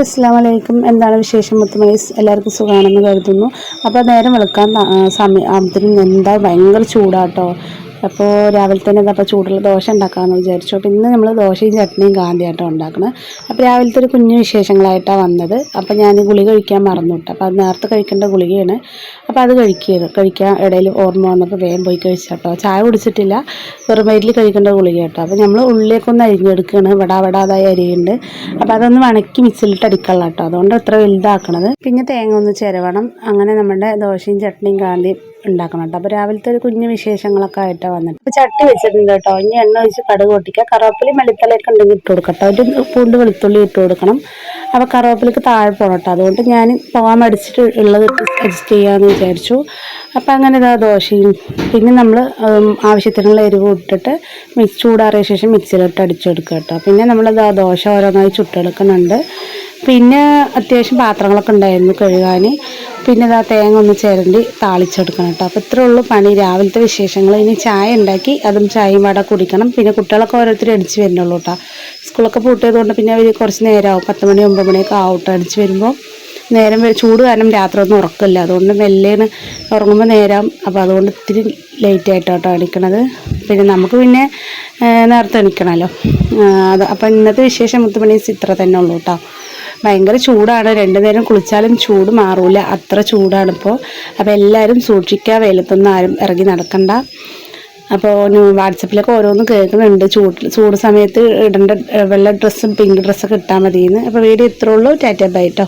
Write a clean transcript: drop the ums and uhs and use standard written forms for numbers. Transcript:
അസ്സലാമലൈക്കും. എന്താണ് വിശേഷം മുത്തുമണീസ്? എല്ലാവർക്കും സുഖമാണെന്ന് കരുതുന്നു. അപ്പോൾ നേരം വെളുക്കാൻ സമയത്തിന് എന്താ ഭയങ്കര ചൂടാട്ടോ. അപ്പോൾ രാവിലെ തന്നെ അപ്പോൾ ചൂടുള്ള ദോശ ഉണ്ടാക്കാമെന്ന് വിചാരിച്ചു. അപ്പോൾ ഇന്ന് നമ്മൾ ദോശയും ചട്നിയും കാന്തിയാട്ടോ ഉണ്ടാക്കുന്നത്. അപ്പോൾ രാവിലത്തെ ഒരു കുഞ്ഞു വിശേഷങ്ങളായിട്ടാണ് വന്നത്. അപ്പോൾ ഞാൻ ഗുളിക കഴിക്കാൻ മറന്നു കേട്ടോ. അപ്പോൾ അത് നേരത്തെ കഴിക്കേണ്ട ഗുളികയാണ്. അപ്പോൾ അത് കഴിക്കാൻ ഇടയിൽ ഓർമ്മ വന്നപ്പോൾ വേഗം പോയി കഴിച്ചാട്ടോ. ചായ കുടിച്ചിട്ടില്ല, വെറും വയറ്റിൽ കഴിക്കേണ്ട ഗുളിക കേട്ടോ. അപ്പോൾ നമ്മൾ ഉള്ളിലേക്ക് ഒന്ന് അരിഞ്ഞെടുക്കുകയാണ്. വടാതായി അരിയുണ്ട്. അപ്പോൾ അതൊന്ന് വണക്കി മിക്സിയിലിട്ട് അടിക്കണം കേട്ടോ. അതുകൊണ്ട് അത്ര വലുതാക്കണത്. പിന്നെ തേങ്ങ ഒന്ന് ചിരവണം. അങ്ങനെ നമ്മുടെ ദോശയും ചട്നിയും കാന്തിയും ഉണ്ടാക്കണം കേട്ടോ. അപ്പോൾ രാവിലത്തെ ഒരു കുഞ്ഞു വിശേഷങ്ങളൊക്കെ ആയിട്ടാണ് വന്നിട്ട്. അപ്പോൾ ചട്ടി വെച്ചിട്ടുണ്ട് കേട്ടോ. ഇനി എണ്ണ ഒഴിച്ച് കടുക് പൊട്ടിക്കുക. കറിവേപ്പിലയും വെളുത്തലയൊക്കെ ഉണ്ടെങ്കിൽ ഇട്ട് കൊടുക്കട്ടോ. ഒരു പൂണ്ട് വെളുത്തുള്ളി ഇട്ട് കൊടുക്കണം. അപ്പോൾ കറിവേപ്പിലക്ക് താഴെ പോകണം കേട്ടോ. അതുകൊണ്ട് ഞാൻ പോകാൻ മടിച്ചിട്ട് ഉള്ളത് അഡ്ജസ്റ്റ് ചെയ്യാമെന്ന് വിചാരിച്ചു. അപ്പോൾ അങ്ങനെ ഇതാ ദോശയും പിന്നെ നമ്മൾ ആവശ്യത്തിനുള്ള എരിവ് ഇട്ടിട്ട് ചൂടാറിയ ശേഷം മിക്സിയിലിട്ട് അടിച്ചെടുക്കുക കേട്ടോ. പിന്നെ നമ്മളിതാ ദോശ ഓരോന്നായി ചുട്ടെടുക്കുന്നുണ്ട്. പിന്നെ അത്യാവശ്യം പാത്രങ്ങളൊക്കെ ഉണ്ടായിരുന്നു കഴുകാൻ. പിന്നെ ഇതാ തേങ്ങ ഒന്ന് ചിരണ്ടി താളിച്ചെടുക്കണം കേട്ടോ. അപ്പോൾ ഇത്രേ ഉള്ളൂ പണി, രാവിലത്തെ വിശേഷങ്ങൾ. ഇനി ചായ ഉണ്ടാക്കി അതും ചായയും വട കുടിക്കണം. പിന്നെ കുട്ടികളൊക്കെ ഓരോരുത്തർ അടിച്ച് വരുന്നുള്ളൂ കേട്ടോ. സ്കൂളൊക്കെ പൂട്ടിയതുകൊണ്ട് പിന്നെ അവർ കുറച്ച് നേരമാവും, 10 മണി 9 മണിയൊക്കെ ആവട്ടെ അടിച്ച് വരുമ്പോൾ. നേരം ചൂട് കാരണം രാത്രി ഒന്നും ഉറക്കമില്ല, അതുകൊണ്ട് മെല്ലേന്ന് ഉറങ്ങുമ്പോൾ നേരം. അപ്പോൾ അതുകൊണ്ട് ഇത്തിരി ലേറ്റായിട്ടോ അടിക്കണത്. പിന്നെ നമുക്ക് പിന്നെ നേരത്തെ എണിക്കണമല്ലോ. അപ്പോൾ ഇന്നത്തെ വിശേഷം മുത്തുമണീസ് ഇത്ര തന്നെ ഉള്ളൂ കേട്ടോ. ഭയങ്കര ചൂടാണ്, 2 നേരം കുളിച്ചാലും ചൂട് മാറൂല, അത്ര ചൂടാണിപ്പോൾ. അപ്പോൾ എല്ലാവരും സൂക്ഷിക്കുക, വെയിലത്തൊന്നും ആരും ഇറങ്ങി നടക്കണ്ട. അപ്പോൾ വാട്സപ്പിലൊക്കെ ഓരോന്ന് കേൾക്കുന്നുണ്ട്, ചൂട് സമയത്ത് ഇടേണ്ട വെള്ള ഡ്രസ്സും പിങ്ക് ഡ്രസ്സൊക്കെ ഇട്ടാൽ മതിയെന്ന്. അപ്പോൾ വീഡിയോ ഇത്രേ ഉള്ളൂ. ടാറ്റ ബൈ ട്ടോ.